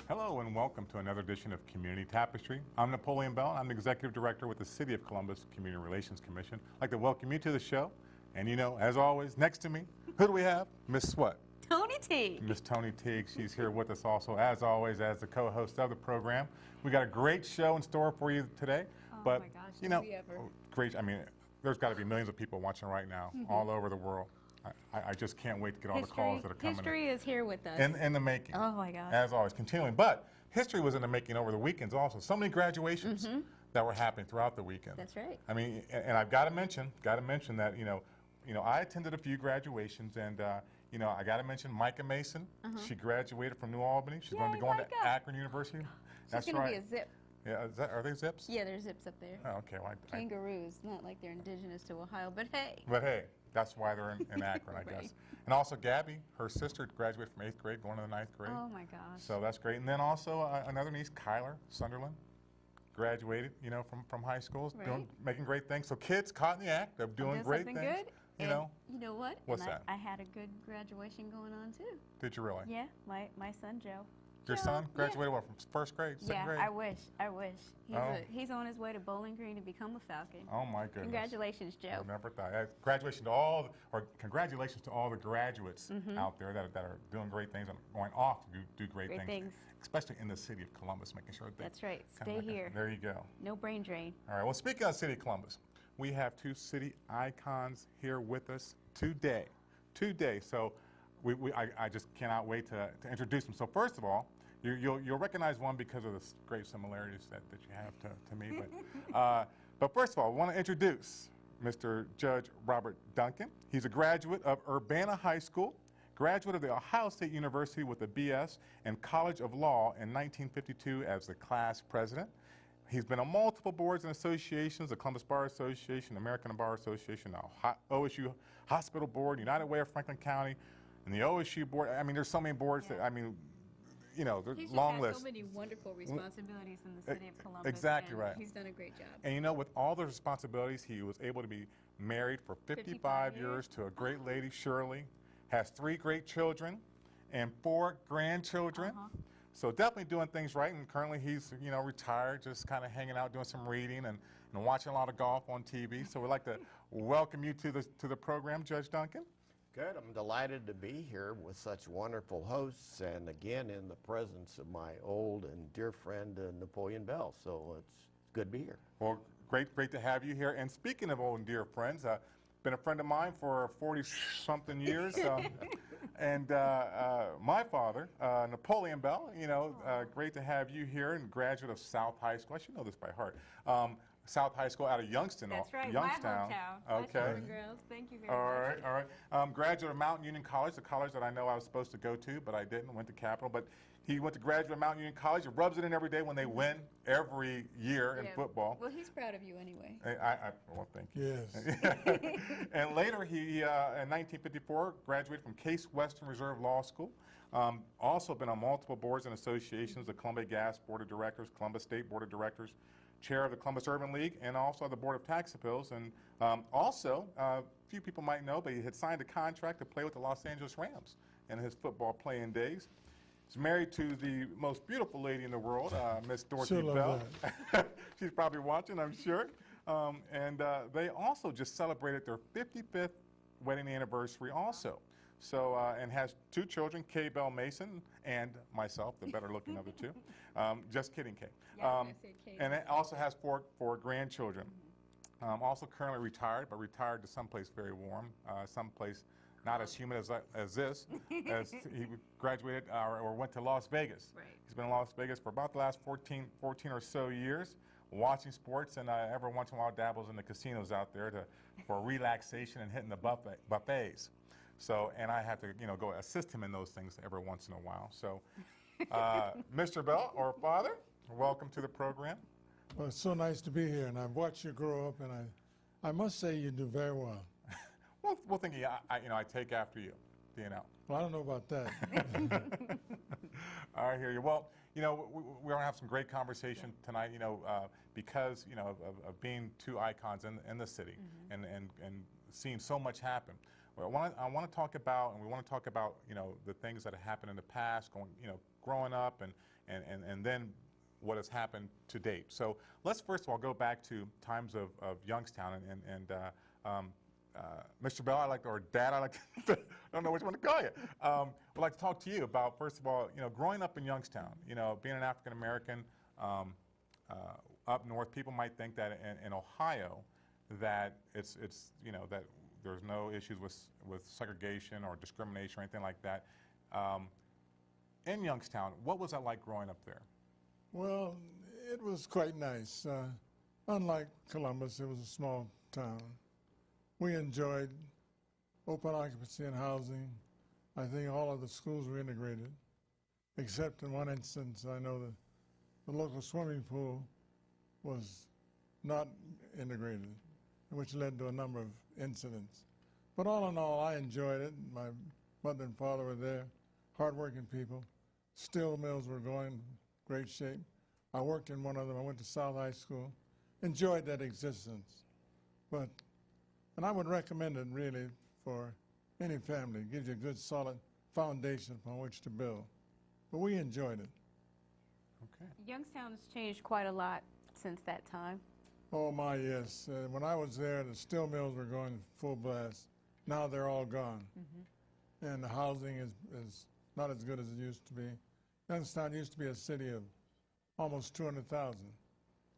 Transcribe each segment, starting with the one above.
Hello and welcome to another edition of Community Tapestry. I'm Napoleon Bell. I'm the Executive Director with the City of Columbus Community Relations Commission. I'd like to welcome you to the show. And you know, as always, next to me, who do we have? Miss what? Tony Teague. Miss Tony Teague. She's here with us also, as always, as the co-host of the program. We got a great show in store for you today. Oh but, my gosh, you know, did we ever. great. I mean, there's got to be millions of people watching right now, all over the world. I just can't wait to get all the calls that are coming. History is here with us. In the making. Oh my gosh. As always, continuing. But history was in the making over the weekends also. So many graduations that were happening throughout the weekend. That's right. I mean, and I've got to mention that you know, I attended a few graduations, and you know, I got to mention Micah Mason. She graduated from New Albany. She's going to be going to Akron University. She's going to be a zip. Yeah, are they zips? Yeah, there's zips up there. Oh, okay. Well, Kangaroos, not like they're indigenous to Ohio, but hey. But hey, that's why they're in Akron, I guess. And also Gabby, her sister, graduated from 8th grade, going to the 9th grade. Oh my gosh. So that's great. And then also another niece, Kyler Sunderland, graduated, you know, from high school, making great things. So kids caught in the act of doing great things. Good. You know. You know what? What's that? I had a good graduation going on too. Did you really? Yeah, my son Joe. Your son graduated what, from first grade, second grade? I wish. He's on his way to Bowling Green to become a Falcon. Oh my goodness. Congratulations, Joe. I never thought. Congratulations to all the graduates out there that are doing great things and going off to do great things. Especially in the city of Columbus, making sure that That's right. Stay here. There you go. No brain drain. All right. Well, speaking of City of Columbus, we have two city icons here with us today. So I just cannot wait to introduce them. So first of all, you'll recognize one because of the great similarities that you have to me. But first of all, I want to introduce Mr. Judge Robert Duncan. He's a graduate of Urbana High School, graduate of the Ohio State University with a BS and College of Law in 1952 as the class president. He's been on multiple boards and associations, the Columbus Bar Association, American Bar Association, the OSU Hospital Board, United Way of Franklin County, and the OSU Board. I mean, there's so many boards that, I mean, you know, there's a long list. He's so many wonderful responsibilities in the city of Columbus. Exactly right. He's done a great job. And you know, with all the responsibilities, he was able to be married for 55 years to a great lady, Shirley, has 3 great children and 4 grandchildren. So definitely doing things right, and currently he's, you know, retired, just kind of hanging out, doing some reading and watching a lot of golf on TV. So we'd like to welcome you to the program, Judge Duncan. Good. I'm delighted to be here with such wonderful hosts, and again in the presence of my old and dear friend Napoleon Bell. So it's good to be here. Well, great to have you here. And speaking of old and dear friends, been a friend of mine for 40-something years. And my father, Napoleon Bell, you know, great to have you here, and graduate of South High School. I should know this by heart. South High School out of Youngstown. That's right, Youngstown. my hometown. Okay. Girls. Thank you very much. All right. Graduate of Mountain Union College, the college that I know I was supposed to go to, but I didn't. Went to Capital. But he went to graduate of Mountain Union College. It rubs it in every day when they win every year in football. Well, he's proud of you anyway. Well, thank you. Yes. And later, he, in 1954, graduated from Case Western Reserve Law School. Also been on multiple boards and associations, the Columbia Gas Board of Directors, Columbus State Board of Directors, chair of the Columbus Urban League, and also the Board of Tax Appeals. And also, a few people might know, but he had signed a contract to play with the Los Angeles Rams in his football playing days. He's married to the most beautiful lady in the world, Miss Dorothy Bell. She's probably watching, I'm sure. And they also just celebrated their 55th wedding anniversary also. So, and has 2 children, Kay Bell Mason and myself, the better looking of the 2. Just kidding, Kay. And it also has 4 grandchildren. Also currently retired, but retired to someplace very warm, someplace not as humid as this, as he graduated or went to Las Vegas. Right. He's been in Las Vegas for about the last 14 or so years, watching sports, and every once in a while dabbles in the casinos out there for relaxation and hitting the buffets. So, and I have to, you know, go assist him in those things every once in a while. So, Mr. Bell, or Father, welcome to the program. Well, it's so nice to be here, and I've watched you grow up, and I must say you do very well. Well, thank you. I take after you, Well, I don't know about that. I hear you. Well, we're going to have some great conversation tonight, because, of being two icons in the city and seeing so much happen. Well, I want to talk about, and we want to talk about, the things that have happened in the past, growing up, and then what has happened to date. So let's first of all go back to times of Youngstown and Mr. Bell, or Dad, I don't know which one to call you. I'd like to talk to you about, first of all, growing up in Youngstown, being an African American up north. People might think that in Ohio that it's that there's no issues with segregation or discrimination or anything like that. In Youngstown, what was that like growing up there? Well, it was quite nice. Unlike Columbus, it was a small town. We enjoyed open occupancy and housing. I think all of the schools were integrated, except in one instance, I know that the local swimming pool was not integrated, which led to a number of incidents. But all in all, I enjoyed it. My mother and father were there, hardworking people. Steel mills were going in great shape. I worked in one of them. I went to South High School. Enjoyed that existence. And I would recommend it really for any family. It gives you a good, solid foundation upon which to build. But we enjoyed it. Okay. Youngstown has changed quite a lot since that time. Oh my, yes. When I was there, the steel mills were going full blast. Now they're all gone. And the housing is not as good as it used to be. Youngstown used to be a city of almost 200,000.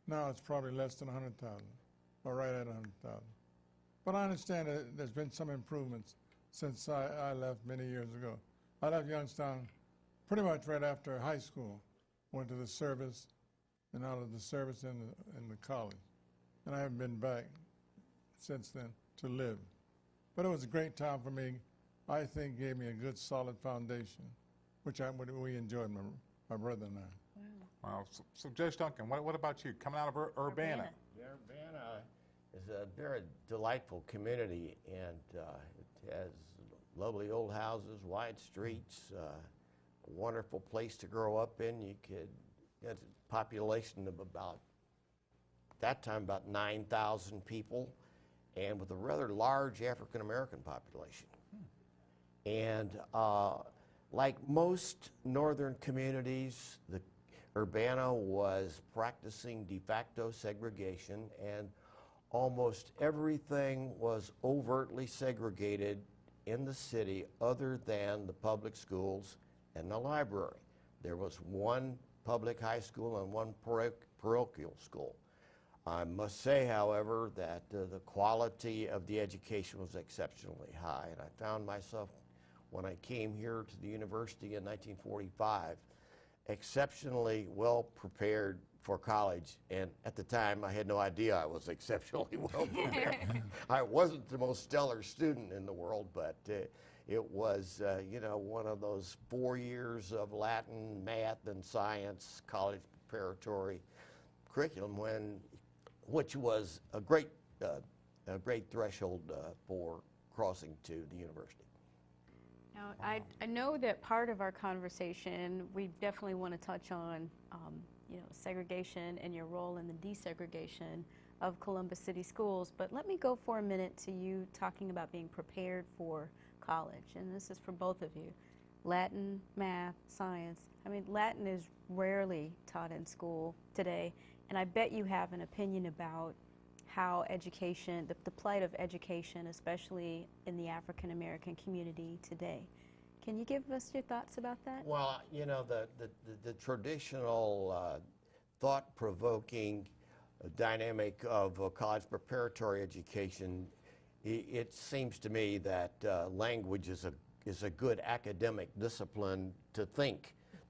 Now it's probably less than 100,000, or right at 100,000. But I understand that there's been some improvements since I left many years ago. I left Youngstown pretty much right after high school. Went to the service, and out of the service in the college. And I haven't been back since then to live. But it was a great time for me. I think gave me a good, solid foundation, which we enjoyed, my brother and I. Wow. So Judge Duncan, what about you? Coming out of Urbana? Urbana is a very delightful community, and it has lovely old houses, wide streets, a wonderful place to grow up in. You could get a population of about, that time, about 9,000 people, and with a rather large African American population. And like most northern communities, the Urbana was practicing de facto segregation, and almost everything was overtly segregated in the city other than the public schools and the library. There was one public high school and one parochial school. I must say, however, that the quality of the education was exceptionally high, and I found myself, when I came here to the university in 1945, exceptionally well prepared for college. And at the time, I had no idea I was exceptionally well prepared. I wasn't the most stellar student in the world, but it was, one of those 4 years of Latin, math, and science college preparatory curriculum, which was a great threshold for crossing to the university. Now, I know that part of our conversation, we definitely want to touch on, segregation and your role in the desegregation of Columbus City Schools, but let me go for a minute to you talking about being prepared for college, and this is for both of you. Latin, math, science. I mean, Latin is rarely taught in school today, and I bet you have an opinion about how education, the plight of education, especially in the African American community today. Can you give us your thoughts about that? Well, the traditional thought-provoking dynamic of college preparatory education, it seems to me that language is a good academic discipline to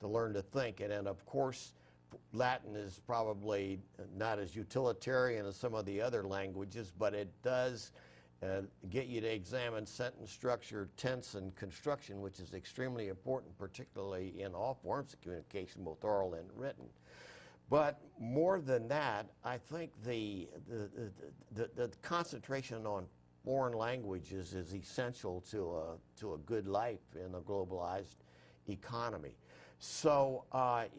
learn to think, and then of course Latin is probably not as utilitarian as some of the other languages, but it does get you to examine sentence structure, tense, and construction, which is extremely important, particularly in all forms of communication, both oral and written. But more than that, I think the concentration on foreign languages is essential to a good life in a globalized economy. So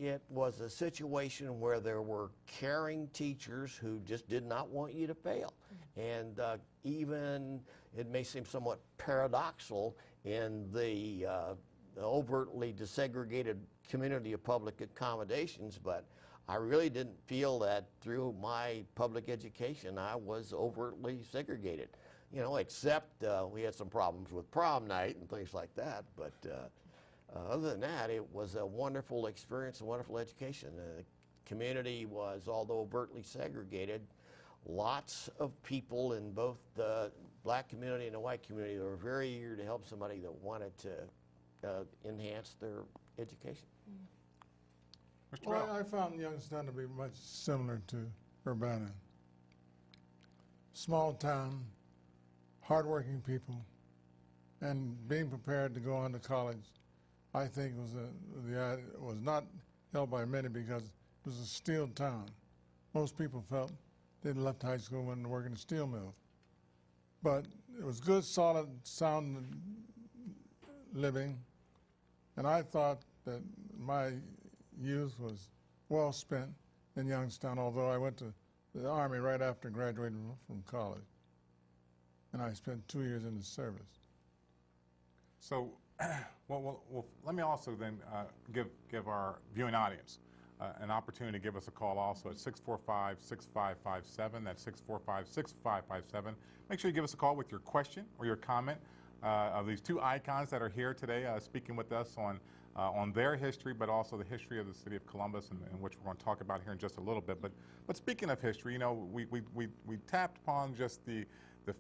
it was a situation where there were caring teachers who just did not want you to fail. And even, it may seem somewhat paradoxical in the overtly desegregated community of public accommodations, but I really didn't feel that through my public education I was overtly segregated. You know, except we had some problems with prom night and things like that, but other than that, it was a wonderful experience, a wonderful education. The community was, although overtly segregated, lots of people in both the black community and the white community that were very eager to help somebody that wanted to enhance their education. Mr. Well, Terrell. I found Youngstown to be much similar to Urbana. Small town, hardworking people, and being prepared to go on to college, I think was not held by many because it was a steel town. Most people felt they'd left high school and went to work in a steel mill. But it was good, solid, sound living, and I thought that my youth was well spent in Youngstown, although I went to the Army right after graduating from college. And I spent 2 years in the service. So, well, let me also then give our viewing audience an opportunity to give us a call also at 645-6557. That's 645-6557. Make sure you give us a call with your question or your comment of these two icons that are here today speaking with us on their history, but also the history of the city of Columbus, and which we're going to talk about here in just a little bit. But speaking of history, you know, we tapped upon just the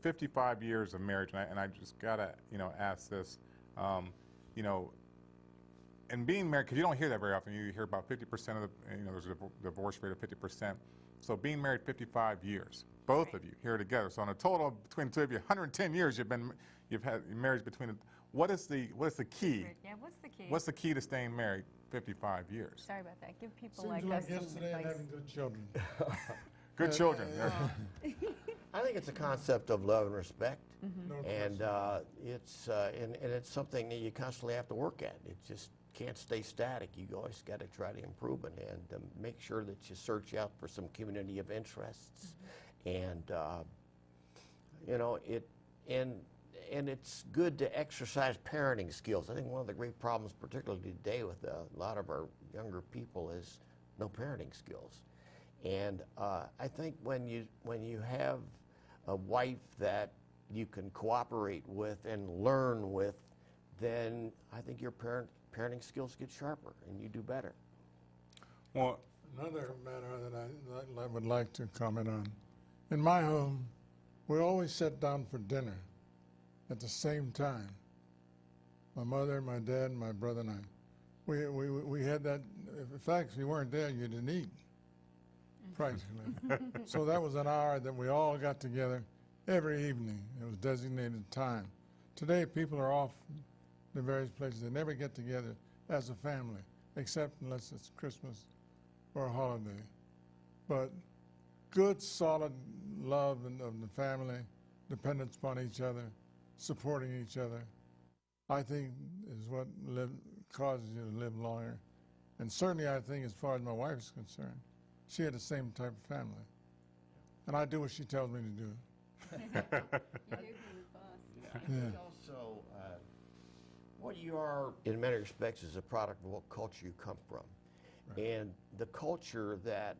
55 years of marriage, and I just gotta, you know, ask this, you know, and being married, because you don't hear that very often. You hear about 50% of the, you know, there's a divorce rate of 50%. So being married 55 years, both of you here together. So in a total between the two of you, 110 years you've had marriage between. What is the key? Yeah, what's the key? What's the key to staying married 55 years? Sorry about that. Give people Seems like like us some yesterday and advice. having good children. Good children. I think it's a concept of love and respect, No and question. it's something that you constantly have to work at. It just can't stay static. You always got to try to improve it and make sure that you search out for some community of interests, and you know and it's good to exercise parenting skills. I think one of the great problems, particularly today with a lot of our younger people, is no parenting skills. And I think when you have a wife that you can cooperate with and learn with, then I think your parenting skills get sharper and you do better. Well, Another matter that I would like to comment on. In my home, we always sat down for dinner at the same time. My mother, my dad, and my brother and I. We had that. In fact, if you weren't there, you didn't eat, practically. So that was an hour that we all got together every evening. It was designated time. Today, people are off to various places. They never get together as a family, except unless it's Christmas or a holiday. But good, solid love of the family, dependence upon each other, supporting each other, I think is what causes you to live longer. And certainly I think as far as my wife is concerned, she had the same type of family. And I do what she tells me to do. You do agree with us. I think also what you are, in many respects, is a product of what culture you come from. Right. And the culture that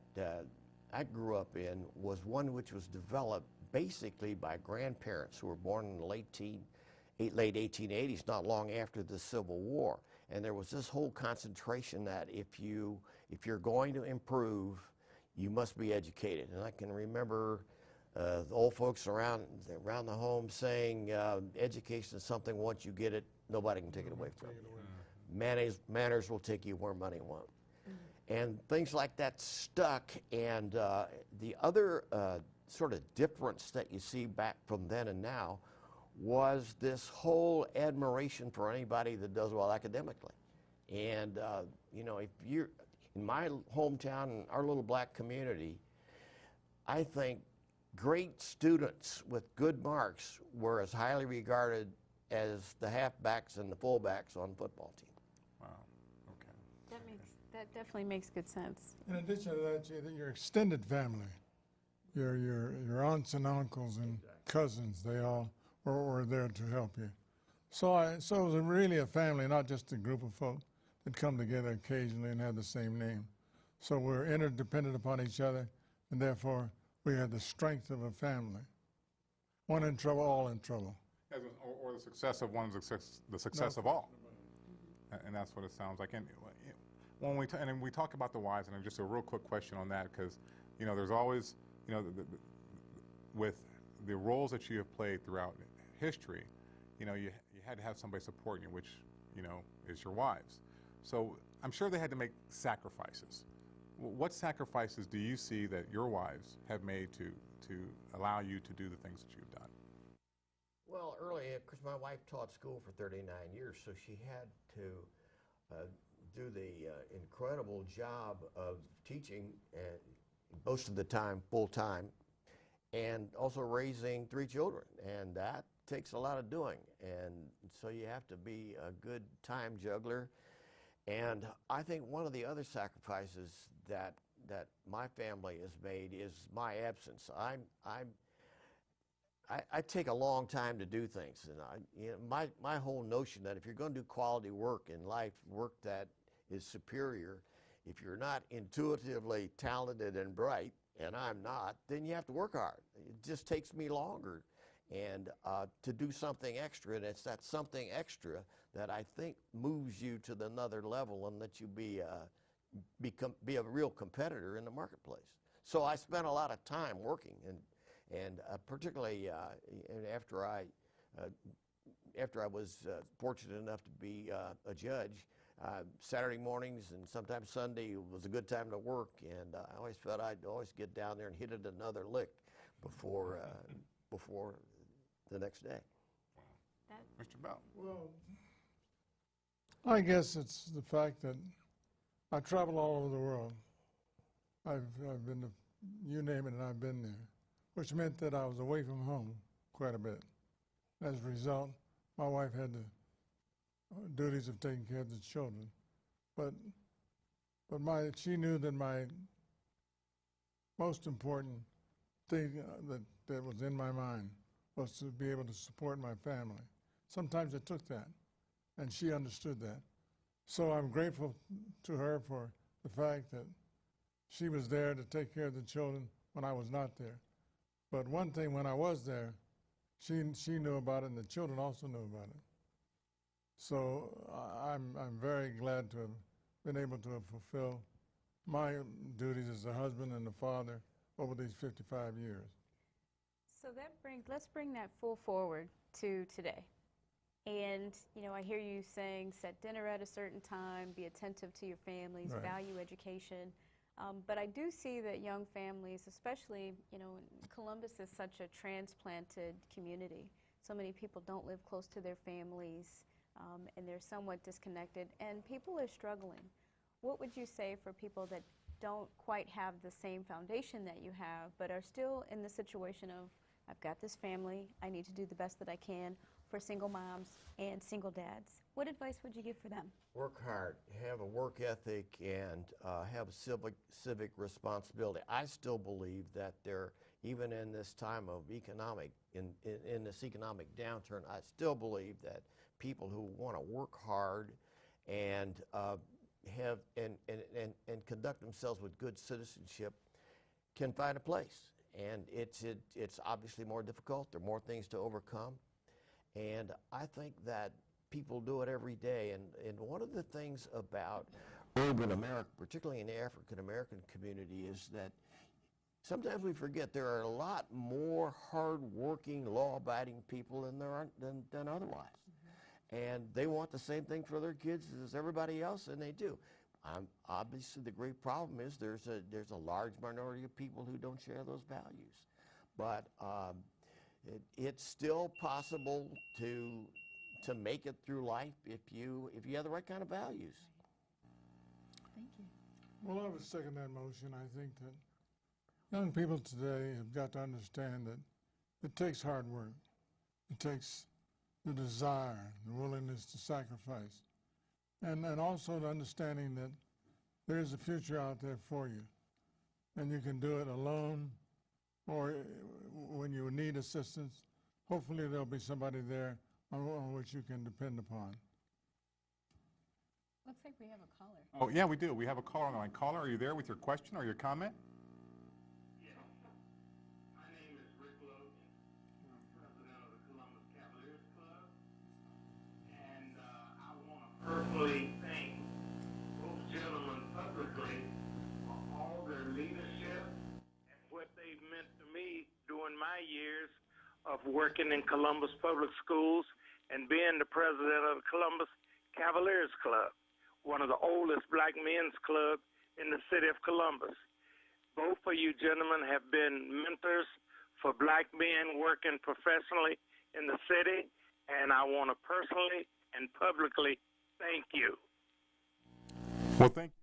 I grew up in was one which was developed basically by grandparents who were born in the late 1880s, not long after the Civil War. And there was this whole concentration that if you're going to improve, you must be educated. And I can remember the old folks around the home saying, education is something, once you get it, nobody can take it away from you. Manners will take you where money won't. And things like that stuck. And the other sort of difference that you see back from then and now was this whole admiration for anybody that does well academically. And you know, if in my hometown, in our little black community, I think great students with good marks were as highly regarded as the halfbacks and the fullbacks on the football team. Wow, okay. That definitely makes good sense. In addition to that, your extended family, your aunts and uncles and cousins, they all were there to help you. So it was really a family, not just a group of folk that come together occasionally and have the same name. So we're interdependent upon each other, and therefore we had the strength of a family. One in trouble, all in trouble. Or the success of one is the success of all. And that's what it sounds like. And when we talk about the wives, and just a real quick question on that, because there's always with the roles that you have played throughout history, you had to have somebody supporting you, which is your wives. So I'm sure they had to make sacrifices. What sacrifices do you see that your wives have made to allow you to do the things that you've done? Well, early, because my wife taught school for 39 years, so she had to do the incredible job of teaching, most of the time, full-time, and also raising 3 children, and that takes a lot of doing, and so you have to be a good time juggler. And I think one of the other sacrifices that my family has made is my absence. I take a long time to do things, and my whole notion that if you're going to do quality work in life, work that is superior, if you're not intuitively talented and bright, and I'm not, then you have to work hard. It just takes me longer, and to do something extra, and it's that something extra that I think moves you to another level and lets you be a real competitor in the marketplace. So I spent a lot of time working, and particularly after I was fortunate enough to be a judge, Saturday mornings and sometimes Sunday was a good time to work, and I always felt I'd always get down there and hit it another lick before the next day. Mr. Bell. Well, I guess it's the fact that I travel all over the world. I've been to, you name it, and I've been there, which meant that I was away from home quite a bit. As a result, my wife had the duties of taking care of the children. But she knew that my most important thing that was in my mind was to be able to support my family. Sometimes it took that, and she understood that. So I'm grateful to her for the fact that she was there to take care of the children when I was not there. But one thing, when I was there, she knew about it, and the children also knew about it. So I'm very glad to have been able to have fulfilled my duties as a husband and a father over these 55 years. So let's bring that full forward to today. And, I hear you saying set dinner at a certain time, be attentive to your families, Right. value education. But I do see that young families, especially, Columbus is such a transplanted community. So many people don't live close to their families, and they're somewhat disconnected, and people are struggling. What would you say for people that don't quite have the same foundation that you have, but are still in the situation of, I've got this family, I need to do the best that I can, for single moms and single dads? What advice would you give for them? Work hard, have a work ethic, and have a civic responsibility. I still believe that even in this time of in this economic downturn, I still believe that people who want to work hard and have and conduct themselves with good citizenship can find a place. And it's obviously more difficult. There are more things to overcome. And I think that people do it every day. And one of the things about urban America, particularly in the African American community, is that sometimes we forget there are a lot more hard-working, law-abiding people than otherwise. And they want the same thing for their kids as everybody else, and they do. Obviously, the great problem is there's a large minority of people who don't share those values. But it's still possible to make it through life if you have the right kind of values. Thank you. Well, I would second that motion. I think that young people today have got to understand that it takes hard work. It takes the desire, the willingness to sacrifice, and also the understanding that there is a future out there for you. And you can do it alone or when you need assistance. Hopefully there'll be somebody there on which you can depend upon. Looks like we have a caller. Oh, yeah, we do. We have a caller on the line. Caller, are you there with your question or your comment? Yeah. My name is Rick Logan. I'm president of the Columbus Cavaliers Club. And I want to personally thank both gentlemen publicly for all their leadership and what they've meant to me during my years of working in Columbus Public Schools and being the president of the Columbus Cavaliers Club, one of the oldest black men's clubs in the city of Columbus. Both of you gentlemen have been mentors for black men working professionally in the city, and I want to personally and publicly thank you. Well, thank you.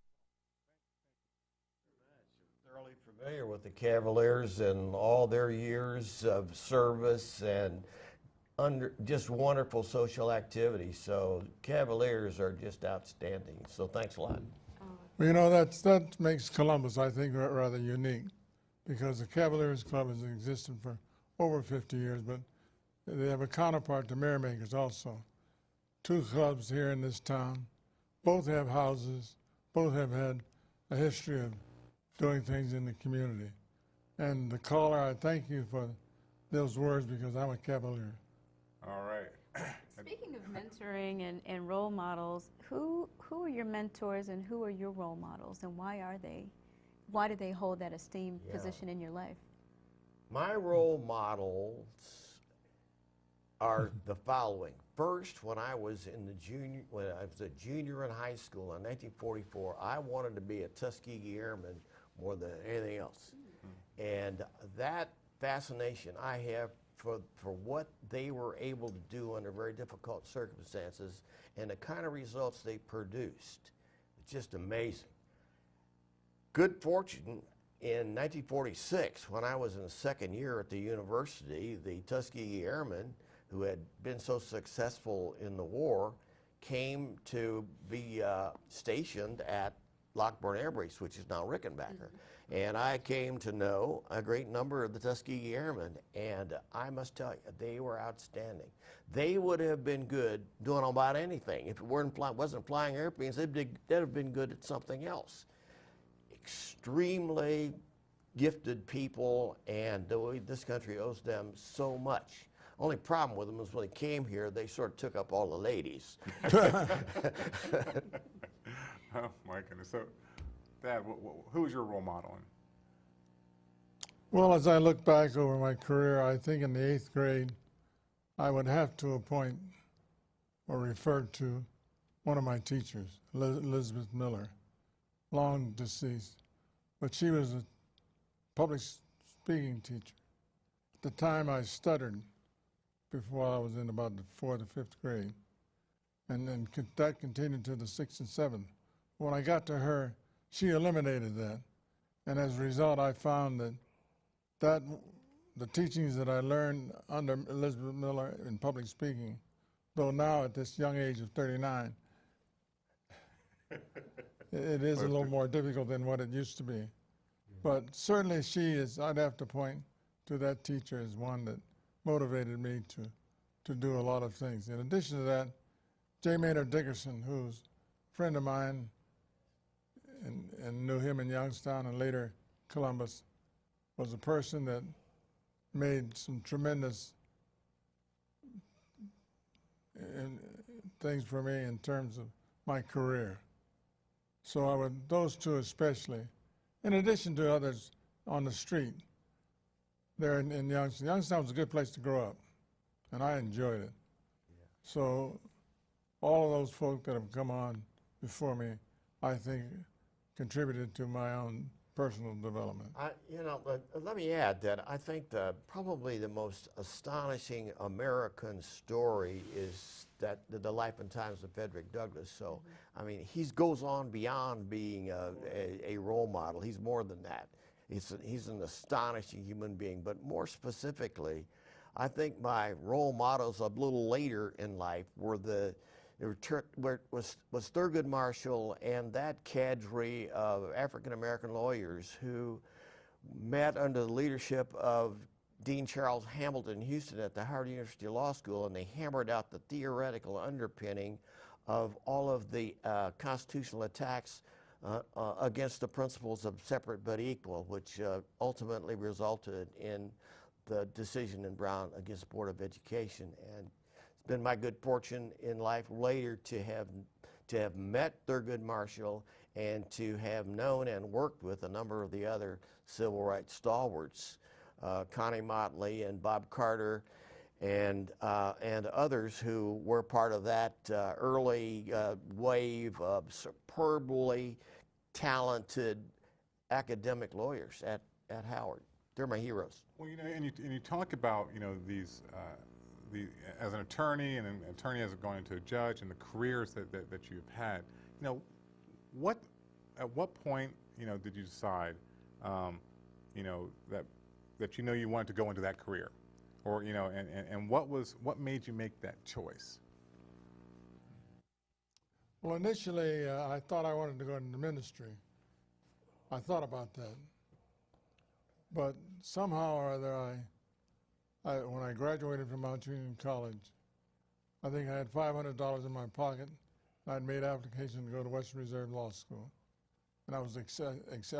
Thoroughly familiar with the Cavaliers and all their years of service and just wonderful social activity. So Cavaliers are just outstanding. So thanks a lot. Well, you know, that makes Columbus, I think, rather unique, because the Cavaliers Club has existed for over 50 years, but they have a counterpart to Merrymakers also. Two clubs here in this town. Both have houses. Both have had a history of doing things in the community. And the caller, I thank you for those words, because I'm a Cavalier. All right. Speaking of mentoring and role models, who are your mentors and who are your role models, and why are they? Why do they hold that esteemed position in your life? My role models are the following. First, when I was a junior in high school in 1944, I wanted to be a Tuskegee Airman more than anything else. And that fascination I have for what they were able to do under very difficult circumstances and the kind of results they produced. It's just amazing. Good fortune, in 1946, when I was in the second year at the university, the Tuskegee Airmen, who had been so successful in the war, came to be stationed at Lockbourne Air Base, which is now Rickenbacker. And I came to know a great number of the Tuskegee Airmen, and I must tell you, they were outstanding. They would have been good doing about anything. If it wasn't flying airplanes, they'd have been good at something else. Extremely gifted people, and this country owes them so much. Only problem with them is when they came here, they sort of took up all the ladies. Oh, my goodness. So, Dad, who was your role model? Well, as I look back over my career, I think in the 8th grade, I would have to appoint or refer to one of my teachers, Elizabeth Miller, long deceased. But she was a public speaking teacher. At the time, I stuttered before I was in about the 4th or 5th grade. And then that continued to the 6th and 7th. When I got to her, she eliminated that. And as a result, I found that the teachings that I learned under Elizabeth Miller in public speaking, though now at this young age of 39, it is a little more difficult than what it used to be. But certainly she is, I'd have to point to that teacher as one that motivated me to do a lot of things. In addition to that, J. Maynard Dickerson, who's a friend of mine, and knew him in Youngstown and later Columbus, was a person that made some tremendous things for me in terms of my career. So those two especially, in addition to others on the street there in Youngstown. Youngstown was a good place to grow up, and I enjoyed it. Yeah. So all of those folk that have come on before me, I think, contributed to my own personal development. Let me add that I think probably the most astonishing American story is that the life and times of Frederick Douglass. So, I mean, he goes on beyond being a role model. He's more than that. He's an astonishing human being. But more specifically, I think my role models a little later in life were was Thurgood Marshall and that cadre of African American lawyers who met under the leadership of Dean Charles Hamilton Houston at the Howard University Law School, and they hammered out the theoretical underpinning of all of the constitutional attacks against the principles of separate but equal, which ultimately resulted in the decision in Brown against the Board of Education. And it's been my good fortune in life later to have met Thurgood Marshall and to have known and worked with a number of the other civil rights stalwarts, Connie Motley and Bob Carter, and others who were part of that early wave of superbly talented academic lawyers at Howard. They're my heroes. Well, and you talk about, these, as an attorney and an attorney as going to a judge and the careers that you've had, at what point, did you decide, that you wanted to go into that career? Or, and what made you make that choice? Well, initially, I thought I wanted to go into ministry. I thought about that. But somehow or other, when I graduated from Mount Union College, I think I had $500 in my pocket. I'd made application to go to Western Reserve Law School. And I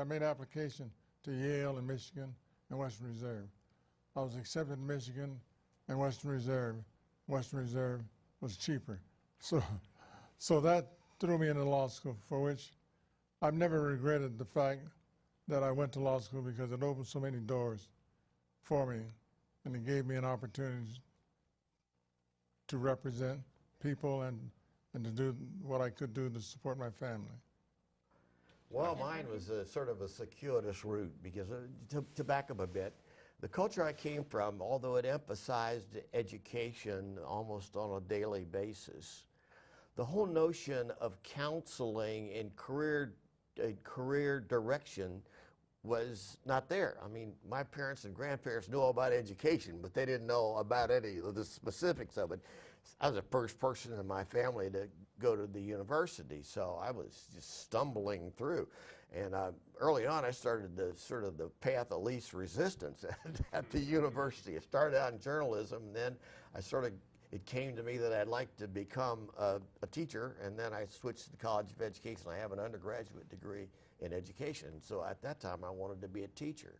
made application to Yale and Michigan and Western Reserve. I was accepted in Michigan and Western Reserve. Western Reserve was cheaper. So that threw me into law school, for which I've never regretted the fact that I went to law school, because it opened so many doors for me, and it gave me an opportunity to represent people and to do what I could do to support my family. Well, mine was sort of a circuitous route, because to back up a bit, the culture I came from, although it emphasized education almost on a daily basis, the whole notion of counseling and career direction was not there. I mean, my parents and grandparents knew about education, but they didn't know about any of the specifics of it. I was the first person in my family to go to the university, so I was just stumbling through. And early on, I started the path of least resistance at the university. It started out in journalism, and then it came to me that I'd like to become a teacher, and then I switched to the College of Education. I have an undergraduate degree in education, so at that time I wanted to be a teacher.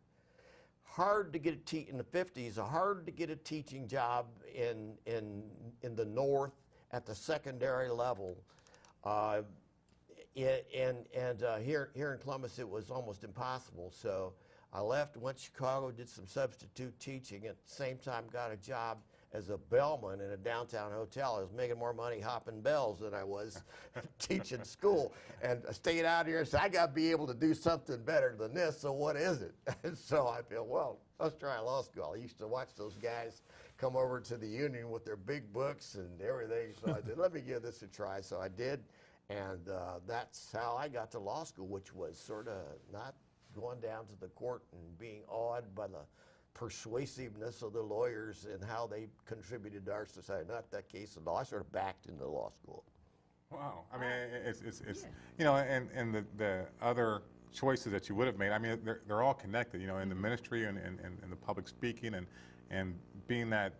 Hard to get in the 50s, hard to get a teaching job in the North at the secondary level. Here in Columbus, it was almost impossible. So I left, went to Chicago, did some substitute teaching. At the same time, got a job as a bellman in a downtown hotel. I was making more money hopping bells than I was teaching school. And I stayed out here and said, I got to be able to do something better than this, so what is it? And so I feel, well, let's try law school. I used to watch those guys come over to the Union with their big books and everything. So I said, let me give this a try. So I did. And that's how I got to law school, which was sort of not going down to the court and being awed by the persuasiveness of the lawyers and how they contributed to our society. Not that case at all. I sort of backed into law school. Wow. I mean, it's and the other choices that you would have made, I mean, they're all connected, in the ministry and the public speaking and being that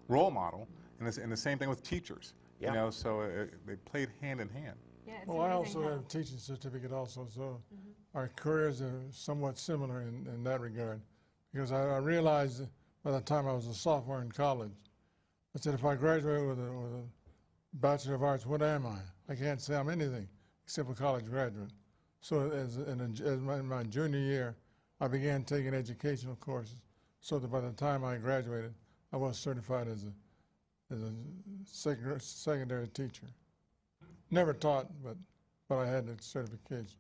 role model, and the same thing with teachers. Yeah. So they played hand in hand. Yeah, it's Well, I amazing also how- have a teaching certificate also, so our careers are somewhat similar in that regard. Because I realized by the time I was a sophomore in college, I said, if I graduate with a Bachelor of Arts, what am I? I can't say I'm anything except a college graduate. So in my junior year, I began taking educational courses, so that by the time I graduated, I was certified as a secondary teacher. Never taught, but I had that certification.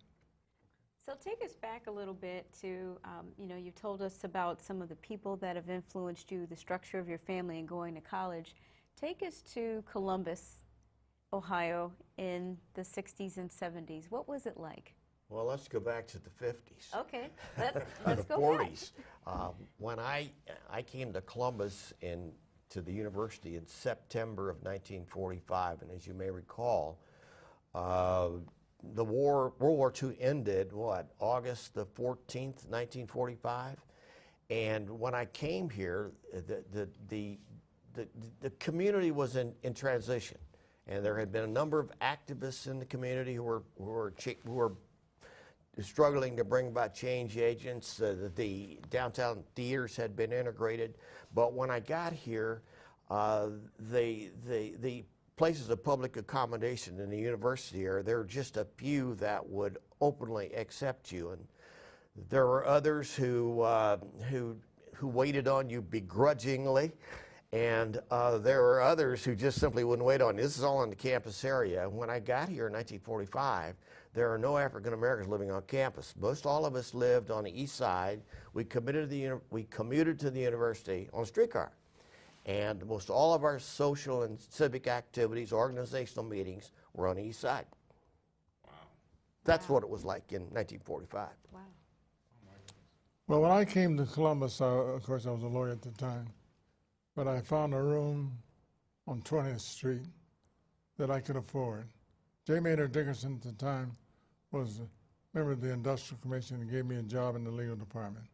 So take us back a little bit to, you told us about some of the people that have influenced you, the structure of your family and going to college. Take us to Columbus, Ohio in the 60s and 70s. What was it like? Well, let's go back to the 50s. Okay, let's The go back. 40s. When I came to Columbus to the university in September of 1945, and as you may recall, World War II ended, August the 14th, 1945? And when I came here, the community was in transition. And there had been a number of activists in the community who were struggling to bring about change agents. The downtown theaters had been integrated. But when I got here, the places of public accommodation in the university area, there were just a few that would openly accept you. And there were others who waited on you begrudgingly. And there were others who just simply wouldn't wait on you. This is all in the campus area. When I got here in 1945, there are no African Americans living on campus. Most all of us lived on the east side. We commuted to the university on a streetcar. And most all of our social and civic activities, organizational meetings, were on the east side. Wow. That's what it was like in 1945. Wow. Well, when I came to Columbus, of course, I was a lawyer at the time, but I found a room on 20th Street that I could afford. J. Maynard Dickerson at the time was a member of the Industrial Commission and gave me a job in the legal department.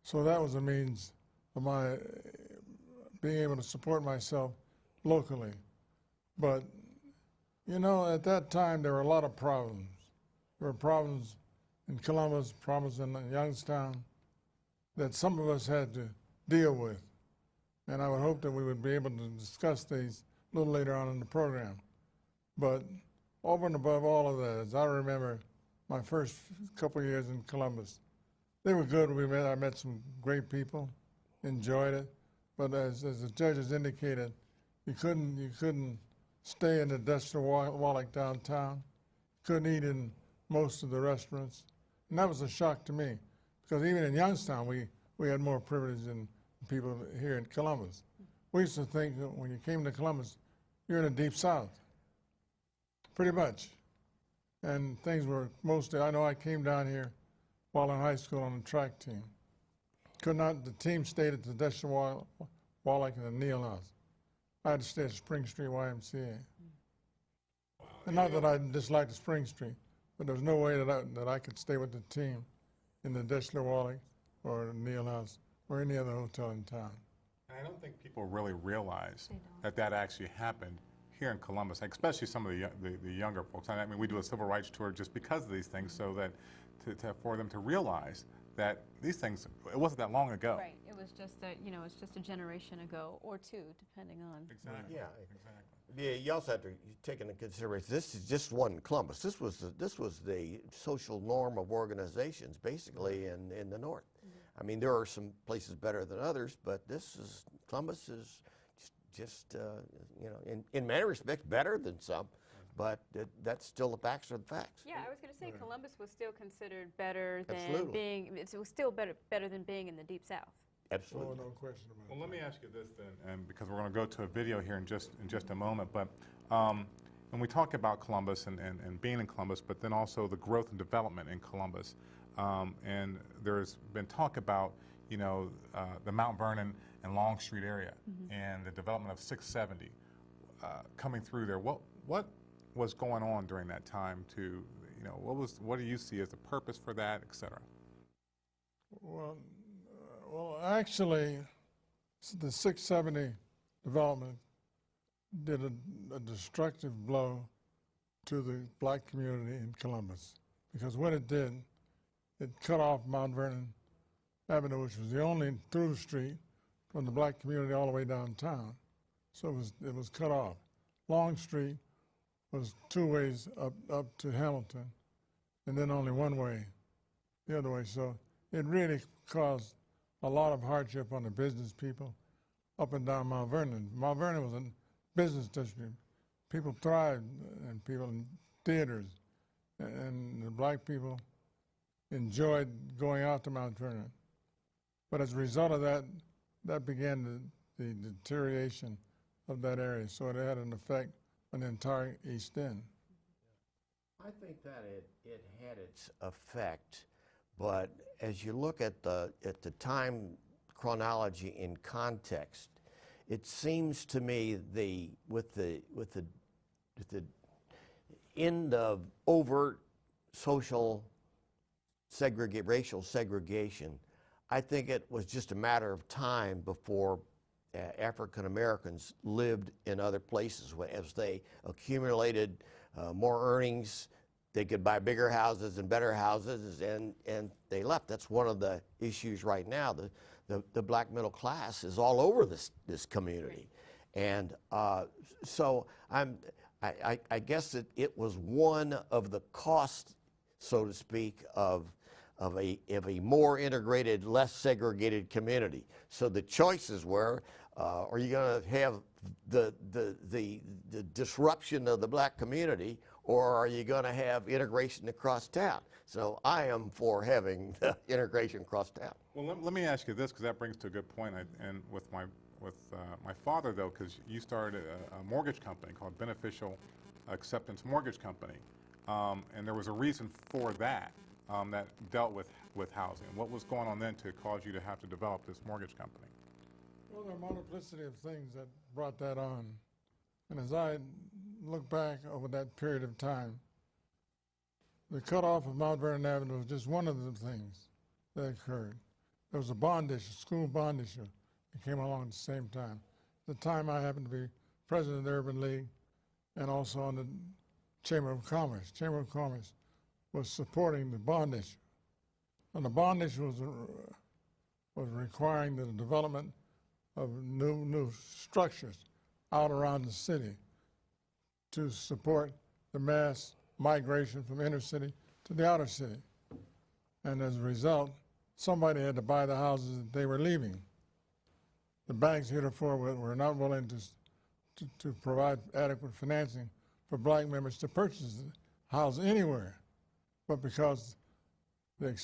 So that was a means of my being able to support myself locally. But, at that time, there were a lot of problems. There were problems in Columbus, problems in Youngstown that some of us had to deal with. And I would hope that we would be able to discuss these a little later on in the program. But over and above all of that, as I remember my first couple of years in Columbus, they were good. I met some great people, enjoyed it. But as the judges indicated, you couldn't stay in the Dexter Wallach downtown. Couldn't eat in most of the restaurants. And that was a shock to me, because even in Youngstown, we had more privilege than people here in Columbus. We used to think that when you came to Columbus, you're in the Deep South, pretty much. And things were mostly, I know I came down here while in high school on the track team. The team stayed at the Dexter Wallach and the Neal House. I had to stay at Spring Street YMCA. And not that I disliked Spring Street, but there was no way that I could stay with the team in the Dexter Wallach or Neal House or any other hotel in town. And I don't think people really realize that actually happened here in Columbus, especially some of the younger folks. I mean, we do a civil rights tour just because of these things, so that for them to realize that these things, it wasn't that long ago. Right. It was just it's just a generation ago or two, depending on. Exactly. Yeah. Exactly. Yeah, you also have to take into consideration, this is just one Columbus. This was the social norm of organizations, basically, in the North. I mean, there are some places better than others, but Columbus is just in many respects better than some, but that's still the facts are the facts. Yeah, I was going to say Columbus was still considered better than Absolutely. it was still better than being in the Deep South. Absolutely. Oh, no question about it. Well, let me ask you this then, and because we're going to go to a video here in just a moment, but when we talk about Columbus and being in Columbus, but then also the growth and development in Columbus, and there's been talk about the Mount Vernon and Long Street area and the development of 670 coming through there. What was going on during that time to what do you see as the purpose for that, et cetera? Well, actually, the 670 development did a destructive blow to the black community in Columbus, because what it did, it cut off Mount Vernon Avenue, which was the only through street from the black community all the way downtown. So it was cut off. Long Street was two ways up to Hamilton, and then only one way the other way. So it really caused a lot of hardship on the business people up and down Mount Vernon. Mount Vernon was a business district. People thrived, and people in theaters, and the black people enjoyed going out to Mount Vernon. But as a result of that, that began the deterioration of that area. So it had an effect on the entire East End. I think that it had its effect, but as you look at the time chronology in context, it seems to me with the end of overt social racial segregation, I think it was just a matter of time before African Americans lived in other places. As they accumulated more earnings, they could buy bigger houses and better houses, and they left. That's one of the issues right now. The black middle class is all over this community, and so I guess it was one of the costs, so to speak, of a more integrated, less segregated community. So the choices were: are you going to have the disruption of the black community, or are you going to have integration across town? So I am for having the integration across town. Well, let me ask you this, because that brings to a good point. And with my father, though, because you started a mortgage company called Beneficial Acceptance Mortgage Company, and there was a reason for that that dealt with housing. What was going on then to cause you to have to develop this mortgage company? Well, there are a multiplicity of things that brought that on. And as I look back over that period of time, the cutoff of Mount Vernon Avenue was just one of the things that occurred. There was a bond issue, school bond issue, that came along at the same time. At the time, I happened to be president of the Urban League and also on the Chamber of Commerce. Chamber of Commerce was supporting the bond issue. And the bond issue was requiring the development of new structures out around the city to support the mass migration from inner city to the outer city. And as a result, somebody had to buy the houses that they were leaving. The banks heretofore were not willing to provide adequate financing for black members to purchase a house anywhere. But because the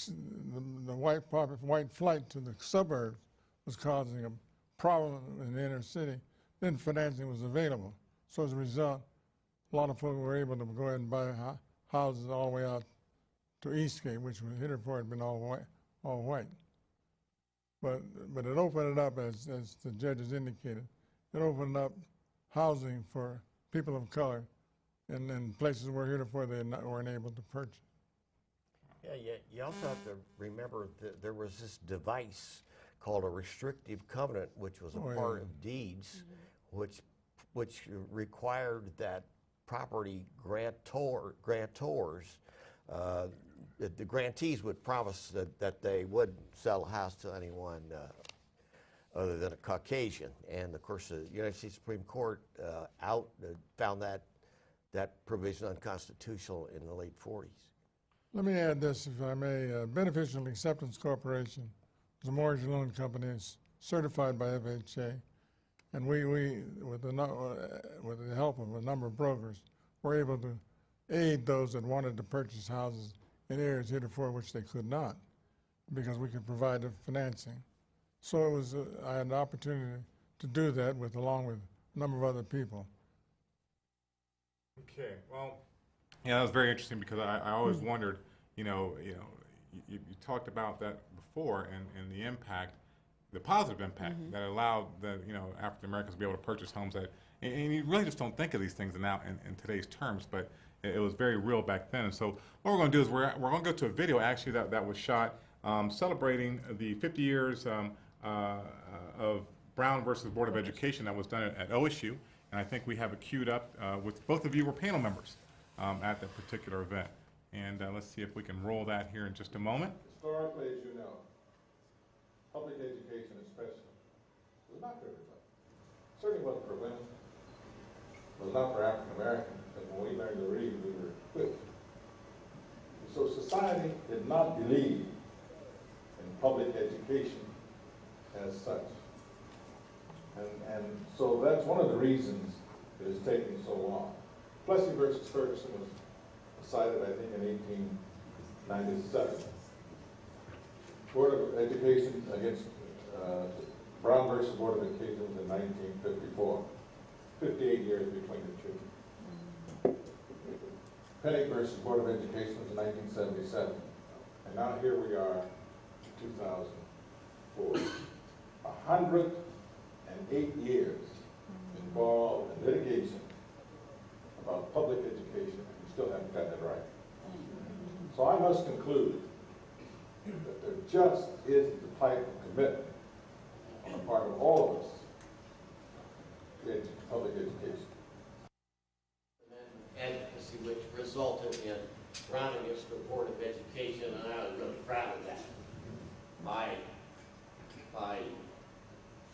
white flight to the suburbs was causing a problem in the inner city, then financing was available. So as a result, a lot of folks were able to go ahead and buy houses all the way out to Eastgate, which heretofore had been all white. But it opened it up, as the judges indicated, it opened up housing for people of color in places where heretofore they weren't able to purchase. Yeah, you also have to remember that there was this device called a restrictive covenant, which was a part of deeds, which required that property grantors, the grantees would promise that they would sell a house to anyone other than a Caucasian. And of course, the United States Supreme Court found that provision unconstitutional in the late 40s. Let me add this, if I may. Beneficial Acceptance Corporation is a mortgage loan company certified by FHA, and we with the help of a number of brokers, were able to aid those that wanted to purchase houses in areas heretofore which they could not, because we could provide the financing. So I had an opportunity to do that along with a number of other people. Okay, well, yeah, that was very interesting, because I always wondered, you talked about that before, and the impact, the positive impact that allowed the African Americans to be able to purchase homes that, and you really just don't think of these things now in today's terms, but it was very real back then. And so what we're going to do is we're going to go to a video actually that was shot celebrating the 50 years of Brown versus Board of Education that was done at OSU, and I think we have it queued up with both of you were panel members at that particular event. And let's see if we can roll that here in just a moment. Historically, as you know, public education especially was not for everybody. Certainly wasn't for women. It was not for African Americans, because when we learned to read, we were equipped. So society did not believe in public education as such. And so that's one of the reasons it is taking so long. Plessy versus Ferguson was decided, I think, in 1897. Board of Education against Brown versus Board of Education was in 1954. 58 years between the two. Pennick versus Board of Education was in 1977. And now here we are, 2004. 108 years involved in litigation about public education, and we still haven't gotten it right. So I must conclude that there just isn't the type of commitment on the part of all of us to public education. Advocacy, which resulted in Brown against the Board of Education, and I was really proud of that. My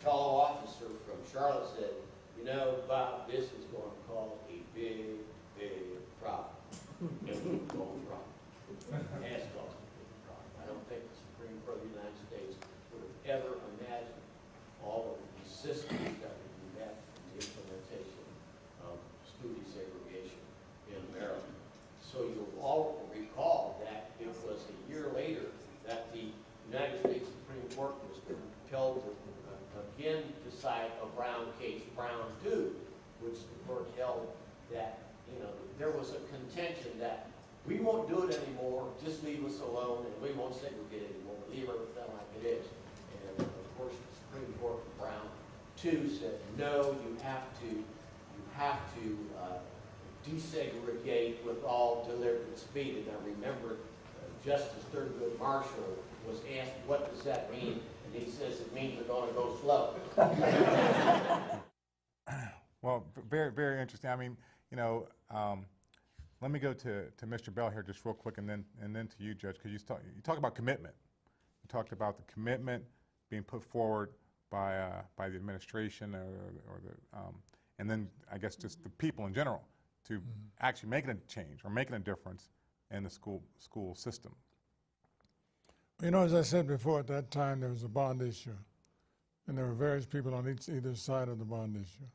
fellow officer from Charlotte said, you know, Bob, this is going to cause a big, big problem. And we're going wrong. It has caused a big problem. I don't think the Supreme Court of the United States would have ever imagined all of the resistance that would be met in the implementation of school desegregation in Maryland. So you'll all recall that it was a year later that the United States Supreme Court was compelled to again decide a Brown case, Brown 2, which the court held that, you know, there was a contention that we won't do it anymore, just leave us alone, and we won't segregate anymore, leave everything like it is. And of course, the Supreme Court in Brown 2 said, no, you have to desegregate with all deliberate speed. And I remember Justice Thurgood Marshall was asked, what does that mean? And he says, it means we're going to go slow. Well, very, very interesting. I mean, you know, let me go to Mr. Bell here just real quick, and then to you, Judge, because you talk about commitment. You talked about the commitment being put forward by the administration and then I guess just the people in general to actually making a change or making a difference in the school system. You know, as I said before, at that time there was a bond issue, and there were various people on either side of the bond issue.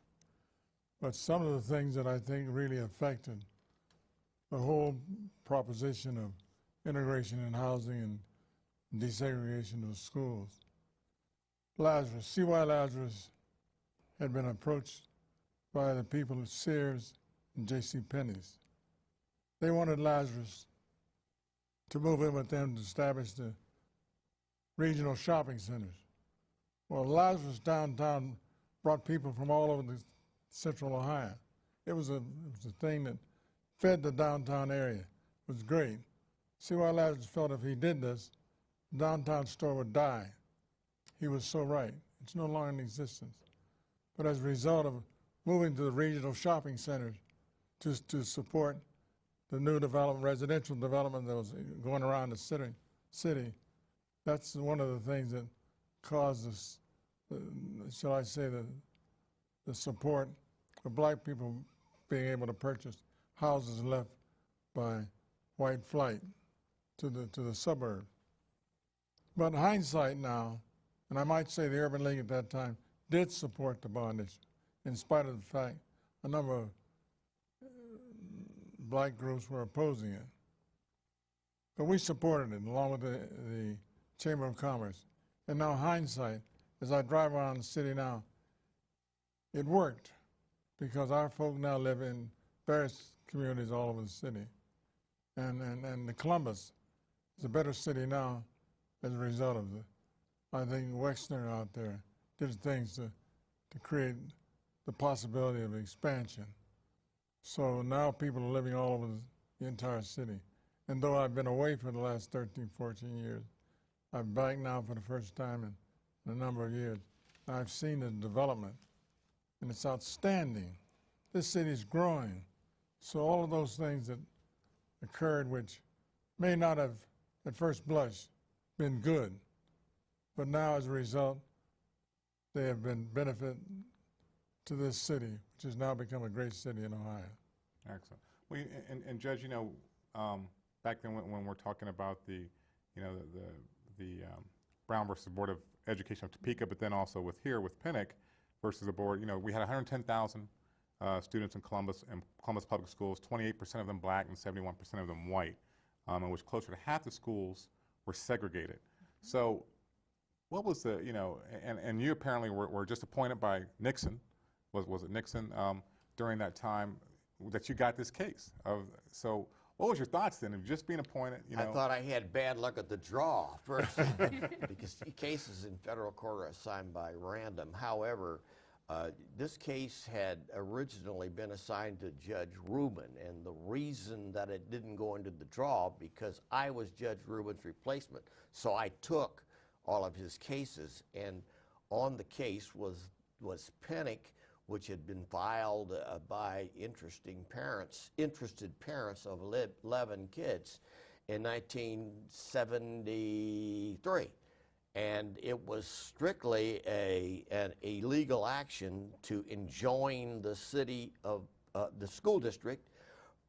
But some of the things that I think really affected the whole proposition of integration in housing and desegregation of schools. Lazarus, C.Y. Lazarus had been approached by the people of Sears and J.C. Penney's. They wanted Lazarus to move in with them to establish the regional shopping centers. Well, Lazarus downtown brought people from all over the central Ohio. It was a thing that fed the downtown area. It was great. C.Y. Lazarus felt if he did this, the downtown store would die. He was so right. It's no longer in existence. But as a result of moving to the regional shopping centers to support the new development, residential development that was going around the city, that's one of the things that caused us, shall I say, the support of black people being able to purchase houses left by white flight to the suburbs. But in hindsight now, and I might say the Urban League at that time did support the bond issue, in spite of the fact a number of black groups were opposing it. But we supported it along with the Chamber of Commerce. And now hindsight, as I drive around the city now, it worked because our folk now live in various communities all over the city. And the Columbus is a better city now as a result of it. I think Wexner out there did things to create the possibility of expansion. So now people are living all over the entire city. And though I've been away for the last 13, 14 years, I'm back now for the first time in a number of years. I've seen the development, and it's outstanding. This city is growing. So all of those things that occurred, which may not have, at first blush, been good, but now as a result, they have been benefit to this city, which has now become a great city in Ohio. Excellent. Well, and Judge, you know, back then when we're talking about the Brown versus Board of Education of Topeka, but then also with Pennick versus the board, you know, we had 110,000 students in Columbus public schools, 28% of them black and 71% of them white, in which closer to half the schools were segregated. So what was the, and you apparently were just appointed by Nixon, was it Nixon, during that time that you got this case? So what was your thoughts then of just being appointed, I thought I had bad luck at the draw first, because cases in federal court are assigned by random. However, this case had originally been assigned to Judge Rubin, and the reason that it didn't go into the draw, because I was Judge Rubin's replacement. So I took all of his cases, and on the case was Pennick, which had been filed by interested parents of 11 kids in 1973. And it was strictly an illegal action to enjoin the city of the school district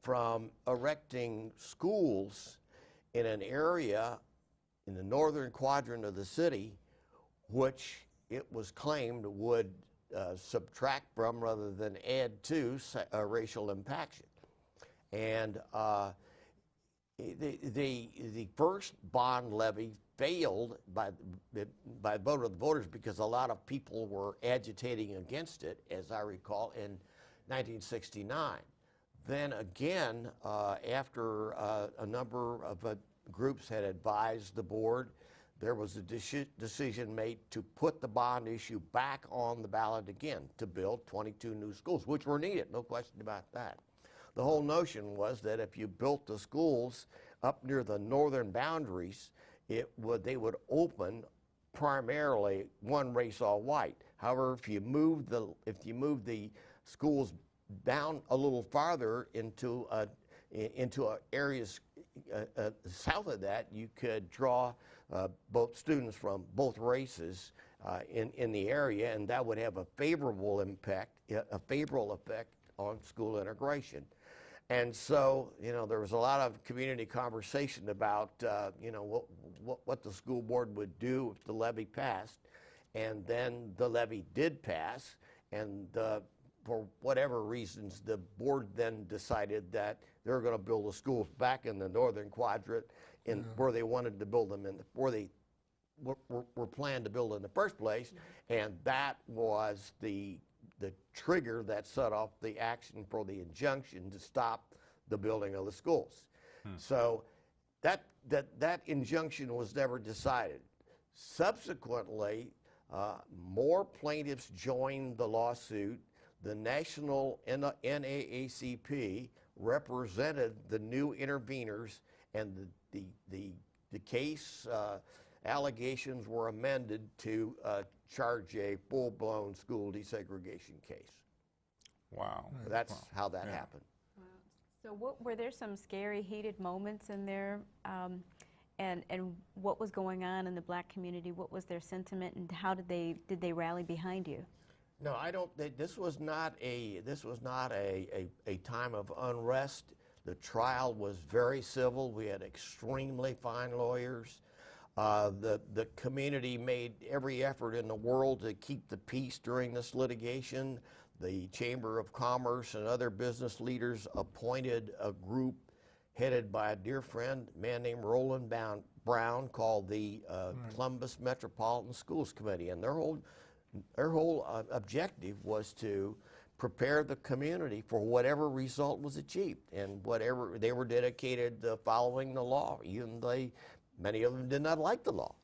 from erecting schools in an area in the northern quadrant of the city, which it was claimed would subtract from rather than add to racial impaction. And the first bond levy failed by vote of the voters because a lot of people were agitating against it, as I recall, in 1969. Then again, after a number of groups had advised the board, there was a decision made to put the bond issue back on the ballot again to build 22 new schools, which were needed, no question about that. The whole notion was that if you built the schools up near the northern boundaries, they would open primarily one race, all white. However, if you move the schools down a little farther into areas south of that, you could draw both students from both races in the area, and that would have a favorable effect on school integration. And so, there was a lot of community conversation about, what the school board would do if the levy passed. And then the levy did pass, and for whatever reasons, the board then decided that they were going to build the schools back in the northern quadrant where they wanted to build them, where they were planned to build in the first place. And that was the trigger that set off the action for the injunction to stop the building of the schools. So that injunction was never decided. Subsequently, more plaintiffs joined the lawsuit. The national NAACP represented the new interveners, and the case allegations were amended to charge a full-blown school desegregation case. Wow. That's how that happened. Wow. So were there some scary, heated moments in there? And what was going on in the black community? What was their sentiment, and how did they rally behind you? No, I don't. This was not a time of unrest. The trial was very civil. We had extremely fine lawyers. The community made every effort in the world to keep the peace during this litigation. The Chamber of Commerce and other business leaders appointed a group headed by a dear friend, a man named Roland Brown, called the Columbus Metropolitan Schools Committee, and their whole objective was to prepare the community for whatever result was achieved, and whatever they were dedicated to following the law. Even many of them did not like the law,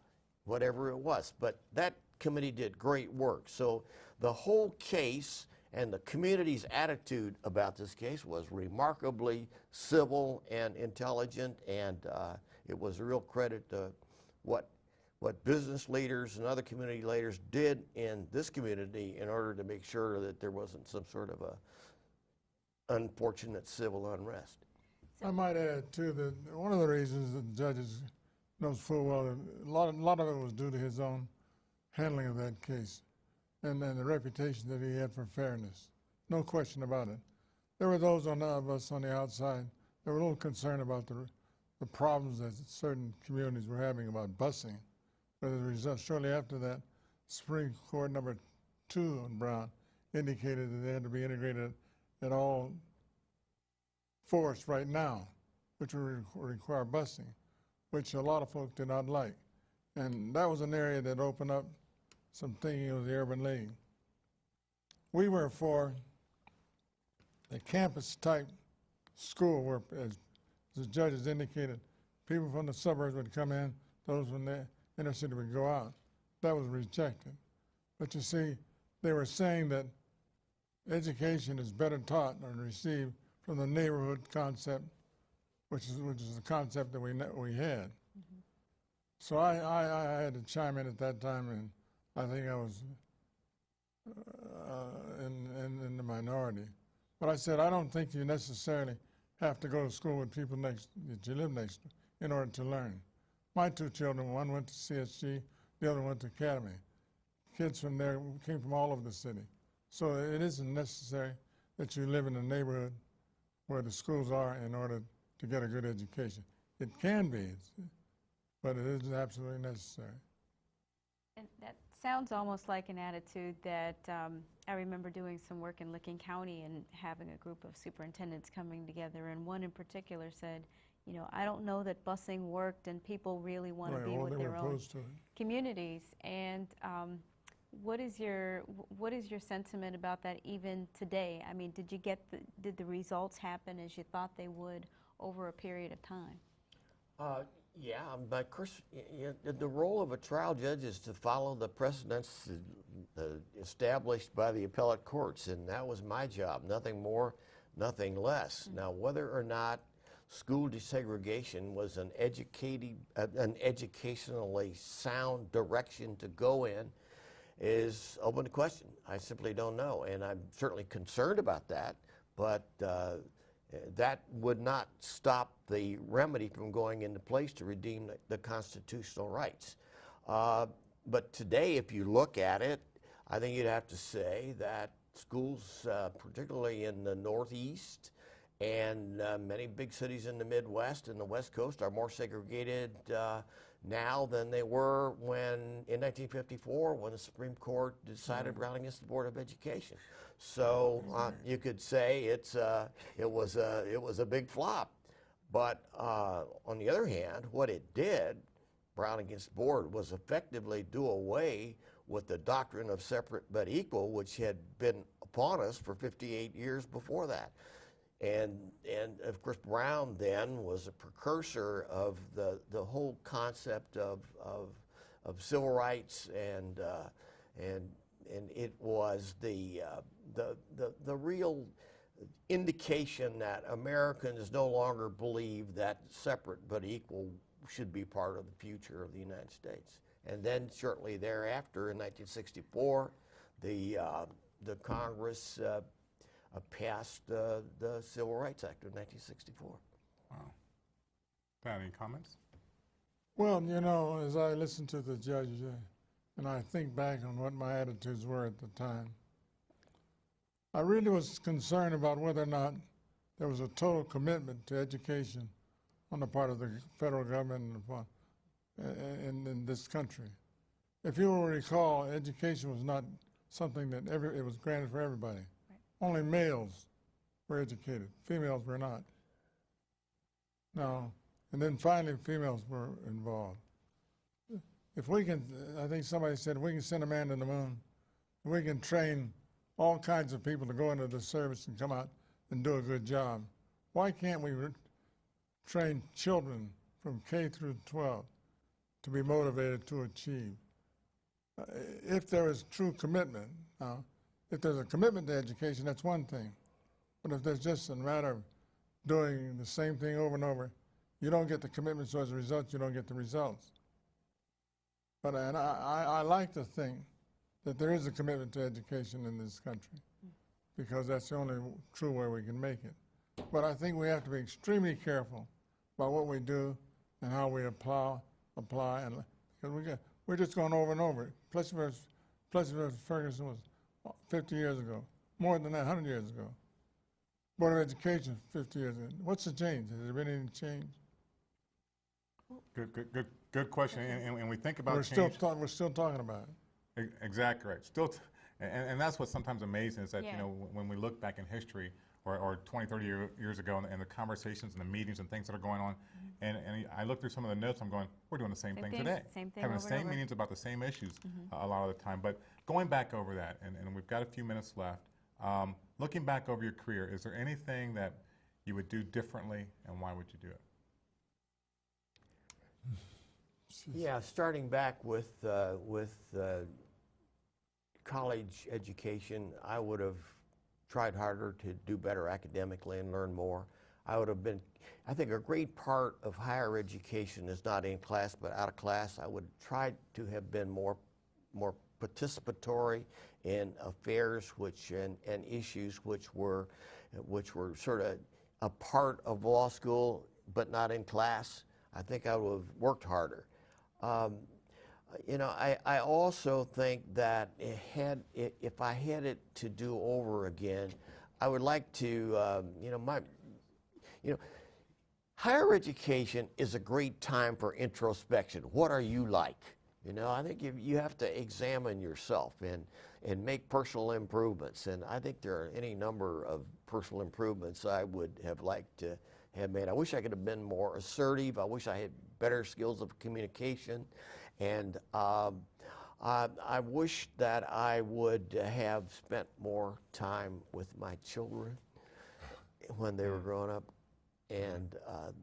whatever it was. But that committee did great work. So the whole case and the community's attitude about this case was remarkably civil and intelligent, and it was a real credit to what business leaders and other community leaders did in this community in order to make sure that there wasn't some sort of a unfortunate civil unrest. I might add, too, that one of the reasons that the judges knows full well that a lot of it was due to his own handling of that case and the reputation that he had for fairness. No question about it. There were those of us on the outside that were a little concerned about the problems that certain communities were having about busing. But as a result, shortly after that, Supreme Court number 2 on Brown indicated that they had to be integrated at all force right now, which would require busing, which a lot of folks did not like. And that was an area that opened up some thinking with the Urban League. We were for a campus-type school where, as the judges indicated, people from the suburbs would come in, those from the inner city would go out. That was rejected. But you see, they were saying that education is better taught and received from the neighborhood concept, which is the concept that we had. So I had to chime in at that time, and I think I was in the minority. But I said, I don't think you necessarily have to go to school with people that you live next to in order to learn. My two children, one went to CSG, the other went to Academy. Kids from there came from all over the city. So it isn't necessary that you live in a neighborhood where the schools are in order to get a good education. It can be, but it isn't absolutely necessary. And that sounds almost like an attitude that I remember doing some work in Licking County and having a group of superintendents coming together, and one in particular said, you know, I don't know that busing worked and people really want to be with their own communities. And what is your sentiment about that even today? I mean, did the results happen as you thought they would over a period of time? Yeah, but of course, the role of a trial judge is to follow the precedents established by the appellate courts, and that was my job, nothing more, nothing less. Now, whether or not school desegregation was an educationally sound direction to go in is open to question. I simply don't know, and I'm certainly concerned about that, but that would not stop the remedy from going into place to redeem the constitutional rights. But today, if you look at it, I think you'd have to say that schools, particularly in the Northeast and many big cities in the Midwest and the West Coast, are more segregated now than they were in 1954, when the Supreme Court decided Brown against the Board of Education. So you could say it was a big flop. But on the other hand, what it did, Brown against the Board, was effectively do away with the doctrine of separate but equal, which had been upon us for 58 years before that. And of course, Brown then was a precursor of the whole concept of civil rights, and it was the real indication that Americans no longer believe that separate but equal should be part of the future of the United States. And then shortly thereafter, in 1964, the Congress passed the Civil Rights Act of 1964. Wow. Pat, any comments? Well, you know, as I listen to the judge and I think back on what my attitudes were at the time, I really was concerned about whether or not there was a total commitment to education on the part of the federal government in this country. If you will recall, education was not something that it was granted for everybody. Right. Only males were educated. Females were not. No. And then finally, females were involved. If we can, I think somebody said, we can send a man to the moon, we can train all kinds of people to go into the service and come out and do a good job. Why can't we train children from K through 12 to be motivated to achieve? If there is true commitment, if there's a commitment to education, that's one thing. But if there's just a matter of doing the same thing over and over, you don't get the commitment, so as a result, you don't get the results. But I like to think that there is a commitment to education in this country, because that's the only true way we can make it. But I think we have to be extremely careful about what we do and how we apply, and because we're just going over and over. Plessy versus Ferguson was 50 years ago, more than that, 100 years ago. Board of Education, 50 years ago. What's the change? Has there been any change? Good question. And we think about we're change. We're still talking about it. Exactly right. And that's what's sometimes amazing is that, you know, when we look back in history, or 20, 30 years ago, and the conversations and the meetings and things that are going on. And I look through some of the notes, I'm going, we're doing the same thing today. Same thing Having the over and same over. meetings about the same issues a lot of the time. But going back over that, and we've got a few minutes left, looking back over your career, is there anything that you would do differently, and why would you do it? Yeah, starting back with college education, I would have tried harder to do better academically and learn more. I would have been, I think a great part of higher education is not in class but out of class. I would try to have been more participatory in affairs and issues which were sort of a part of law school but not in class. I think I would have worked harder. You know, I also think that if I had it to do over again, I would like to, higher education is a great time for introspection. What are you like? You know, I think you have to examine yourself and make personal improvements. And I think there are any number of personal improvements I would have liked to have made. I wish I could have been more assertive. I wish I had better skills of communication. And I wish that I would have spent more time with my children when they were growing up. And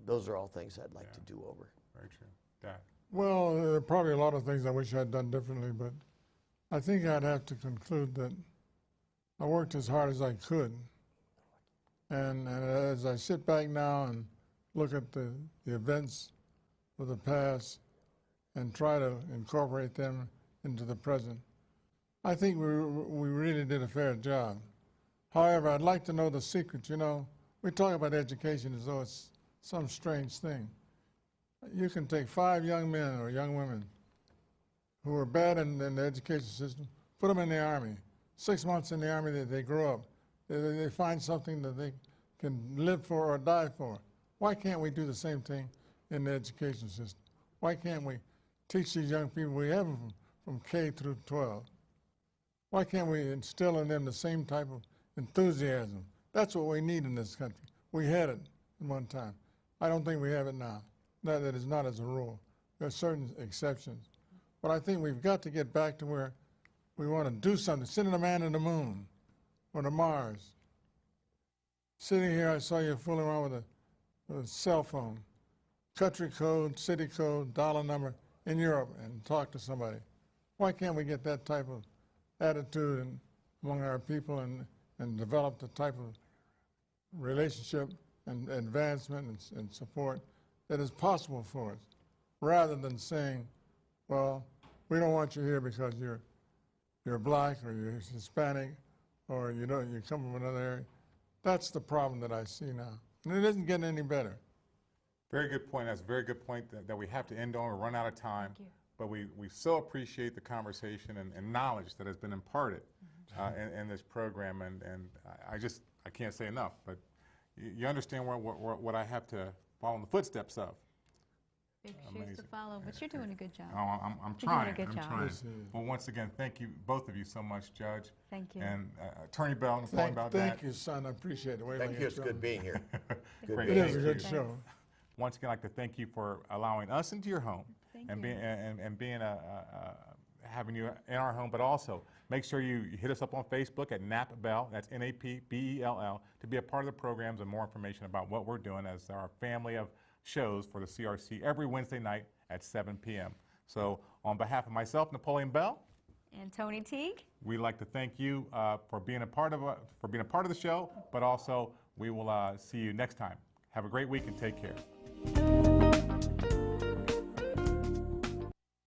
those are all things I'd like to do over. Very true. Dad? Well, there are probably a lot of things I wish I'd done differently, but I think I'd have to conclude that I worked as hard as I could. And as I sit back now and look at the events of the past and try to incorporate them into the present, I think we really did a fair job. However, I'd like to know the secret. You know, we talk about education as though it's some strange thing. You can take 5 young men or young women who are bad in the education system, put them in the Army. 6 months in the Army, they grow up. They find something that they can live for or die for. Why can't we do the same thing in the education system? Why can't we teach these young people, we have them from K through 12. Why can't we instill in them the same type of enthusiasm? That's what we need in this country. We had it at one time. I don't think we have it now. That is not as a rule. There are certain exceptions. But I think we've got to get back to where we want to do something. Sending a man to the moon or to Mars. Sitting here, I saw you fooling around with a cell phone. Country code, city code, dollar number in Europe and talk to somebody. Why can't we get that type of attitude among our people and develop the type of relationship and advancement and support that is possible for us, rather than saying, well, we don't want you here because you're black or you're Hispanic or you come from another area. That's the problem that I see now. And it isn't getting any better. Very good point. That's a very good point that we have to end on. We run out of time. Thank you. But we so appreciate the conversation and knowledge that has been imparted in this program. And I can't say enough. But you understand what I have to follow in the footsteps of. Big shoes to follow, but you're doing a good job. Oh, I'm You're trying. doing a good I'm job. trying. Yes, Well, once again, thank you, both of you, so much, Judge. Thank you. And Attorney Bell, and Napoleon Bell. Thank you, son. I appreciate it. Thank you. It's good being here. Good Great. It being is a here. good show. Once again, I'd like to thank you for allowing us into your home Thank and you. being having you in our home, but also make sure you hit us up on Facebook at NAPBELL, that's NAPBELL, to be a part of the programs and more information about what we're doing as our family of shows for the CRC every Wednesday night at 7 p.m. So on behalf of myself, Napoleon Bell, And Tony Teague? we'd like to thank you for being a part of the show, but also we will see you next time. Have a great week and take care.